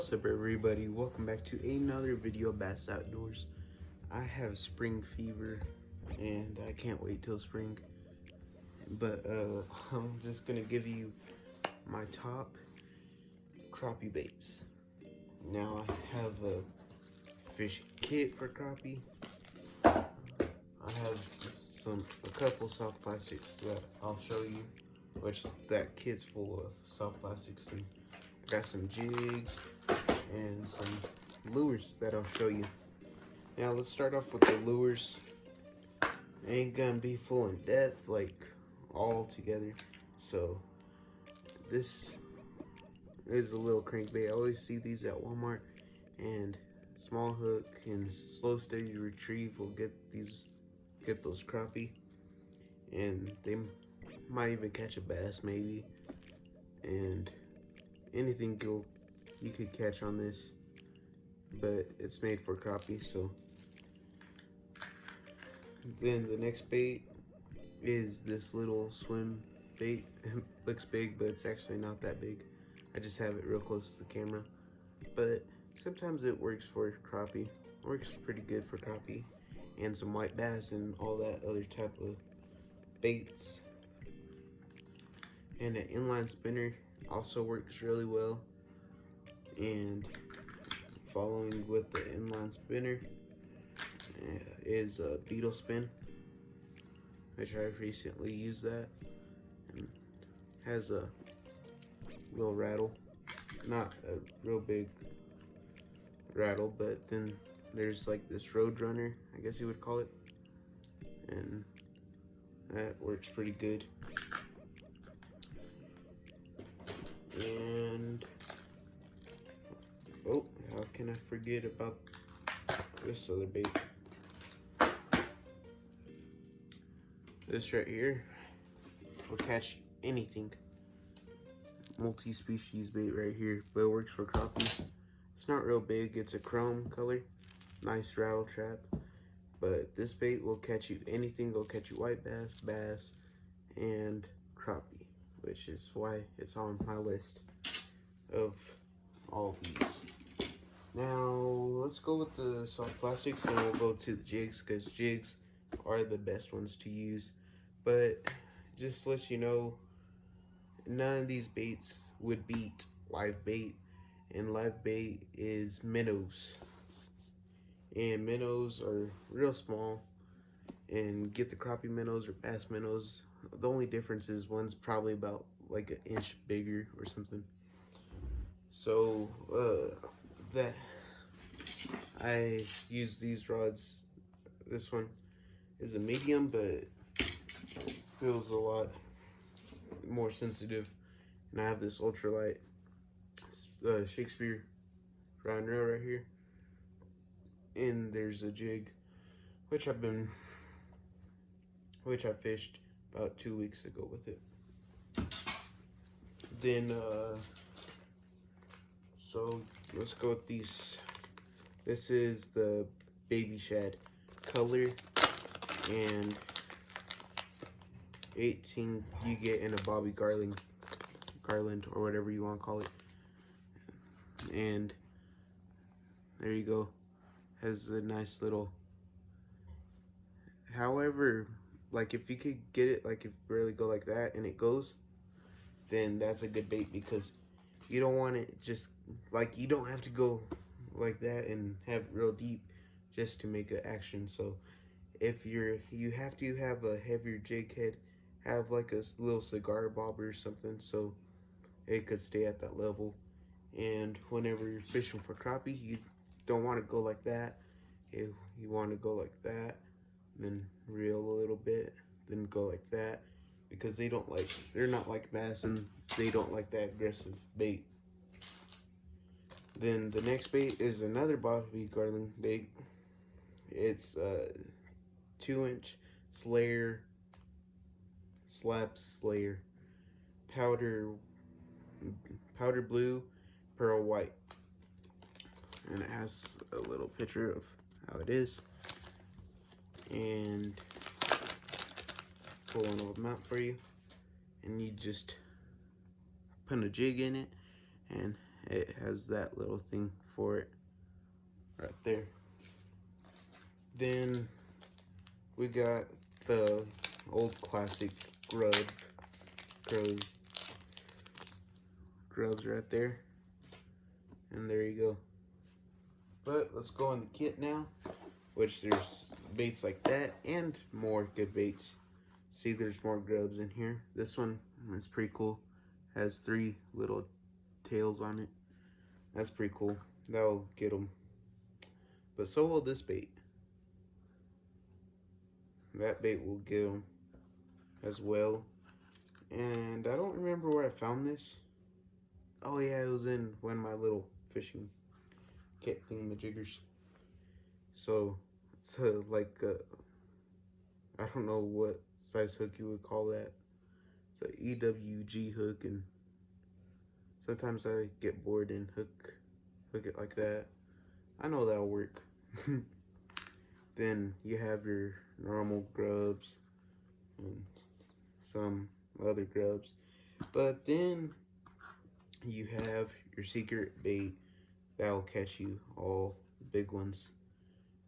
What's up everybody, welcome back to another video of Bass Outdoors. I have spring fever and I can't wait till spring, but I'm just gonna give you my top crappie baits. Now I have a fish kit for crappie. I have a couple soft plastics that I'll show you, which that kit's full of soft plastics, and I got some jigs and some lures that I'll show you. Now let's start off with the lures. Ain't gonna be full in depth like all together. So this is a little crankbait. I always see these at Walmart, and small hook and slow steady retrieve will get those crappie, and they might even catch a bass maybe, and anything you could catch on this, but it's made for crappie. So then the next bait is this little swim bait. It looks big, but it's actually not that big. I just have it real close to the camera, but sometimes it works for crappie. It works pretty good for crappie and some white bass and all that other type of baits. And an inline spinner also works really well. And following with the inline spinner is a beetle spin, which I recently used that, and has a little rattle, not a real big rattle, but then there's like this road runner, I guess you would call it, and that works pretty good. And oh, how can I forget about this other bait? This right here will catch anything. Multi-species bait right here, but it works for crappie. It's not real big, it's a chrome color, nice rattle trap, but this bait will catch you anything. It'll catch you white bass, and crappie, which is why it's on my list of all of these. Now let's go with the soft plastics, and we'll go to the jigs, because jigs are the best ones to use. But just to let you know, none of these baits would beat live bait, and live bait is minnows, and minnows are real small, and get the crappie minnows or bass minnows. The only difference is one's probably about like an inch bigger or something. So that I use these rods. This one is a medium, but feels a lot more sensitive. And I have this ultralight Shakespeare round reel right here, and there's a jig which I fished about 2 weeks ago with it. Then so let's go with these. This is the baby shad color, and 18 you get in a Bobby garland or whatever you want to call it. And there you go, has a nice little, however, like if you could get it, like if you really go like that and it goes, then that's a good bait, because you don't want it just like, you don't have to go like that and have it real deep just to make an action. So if you have to have a heavier jig head, have like a little cigar bobber or something, so it could stay at that level. And whenever you're fishing for crappie, you don't want to go like that. You want to go like that, then reel a little bit, then go like that, because they're not like bass, and they don't like that aggressive bait. Then the next bait is another Bobby garland bait. It's a 2-inch Slayer Slap Slayer powder blue, pearl white, and it has a little picture of how it is. And pull one of them out for you, and you just put a jig in it and it has that little thing for it right there. Then we got the old classic grubs right there, and there you go. But let's go in the kit now, which there's baits like that and more good baits. See, there's more grubs in here. This one is pretty cool. Has 3 little tails on it. That's pretty cool. That'll get them. But so will this bait. That bait will get them as well. And I don't remember where I found this. Oh yeah, it was in one of my little fishing kit thingamajiggers. So it's like I don't know what size hook you would call that. It's an EWG hook, and sometimes I get bored and hook it like that. I know that'll work. Then you have your normal grubs and some other grubs, but then you have your secret bait that'll catch you all the big ones,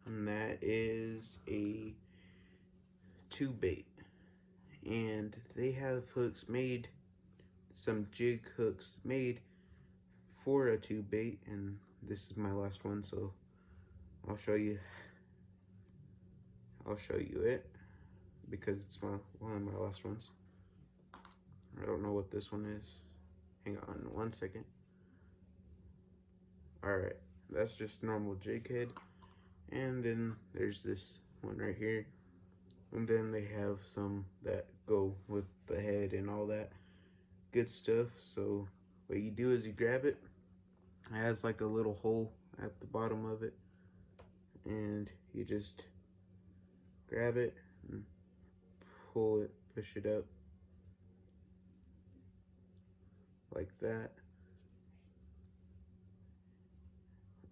and that is a tube bait. And they have hooks made, some jig hooks made for a tube bait, and this is my last one, so I'll show you it because it's one of my last ones. I don't know what this one is. Hang on one second. Alright, that's just normal jig head. And then there's this one right here. And then they have some that go with the head and all that good stuff. So what you do is you grab it. It has like a little hole at the bottom of it. And you just grab it and pull it, push it up like that.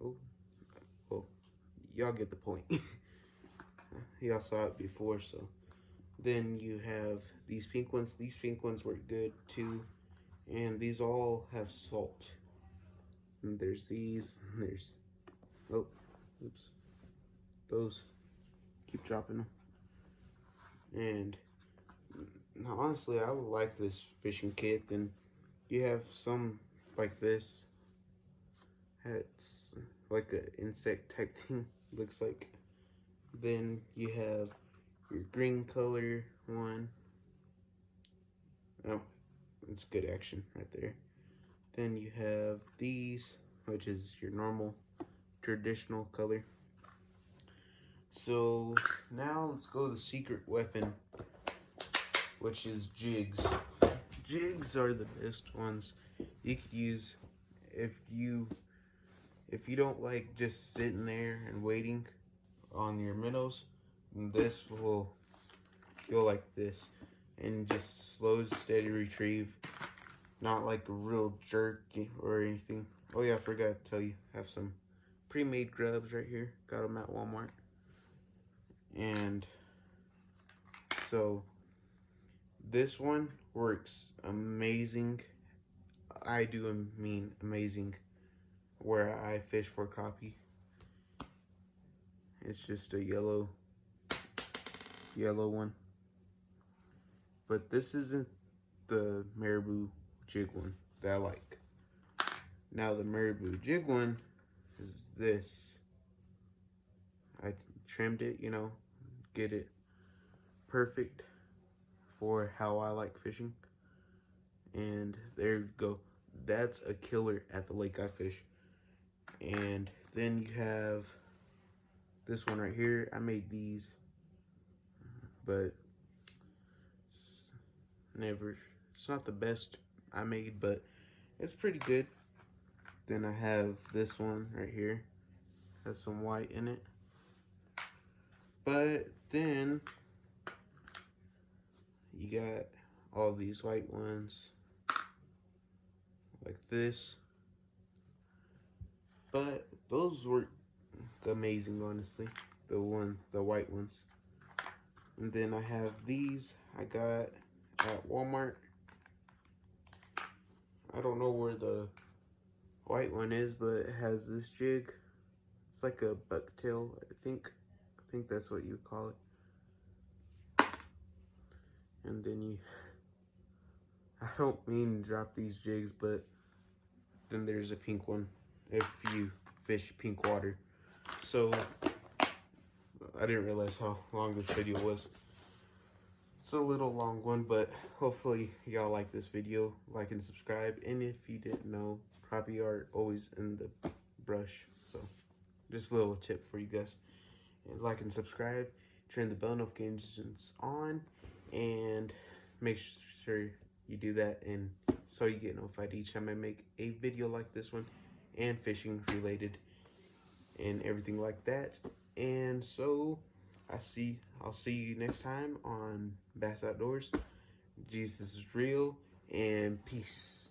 Oh, well, y'all get the point. Y'all saw it before, so. Then you have these pink ones. These pink ones work good too. And these all have salt. And there's these, and there's, oh, oops. Those, keep dropping them. And now, honestly, I like this fishing kit. Then you have some like this. It's like an insect type thing, looks like. Then you have your green color one. Oh, it's good action right there. Then you have these, which is your normal traditional color. So now let's go to the secret weapon, which is jigs. Jigs are the best ones you could use if you don't like just sitting there and waiting on your minnows. This will go like this and just slow, steady retrieve, not like a real jerk or anything. Oh yeah, I forgot to tell you, I have some pre-made grubs right here. Got them at Walmart. And so this one works amazing. I do mean amazing where I fish for crappie. It's just a yellow one. But this isn't the marabou jig one that I like. Now the marabou jig one is this. I trimmed it, you know, get it perfect for how I like fishing. And there you go. That's a killer at the lake I fish. And then you have this one right here. I made these, but it's not the best I made, but it's pretty good. Then I have this one right here. Has some white in it. But then you got all these white ones like this. But those work amazing, honestly. The white ones. And then I have these I got at Walmart. I don't know where the white one is, but it has this jig. It's like a bucktail, I think. I think that's what you call it. And then you, I don't mean to drop these jigs, but then there's a pink one if you fish pink water. So I didn't realize how long this video was. It's a little long one, but hopefully y'all like this video. Like and subscribe. And if you didn't know, crappie are always in the brush. So just a little tip for you guys. And like and subscribe. Turn the bell notifications on. And make sure you do that, and so you get notified each time I make a video like this one, and fishing related and everything like that. And so I'll see you next time on Bass Outdoors. Jesus is real, and peace.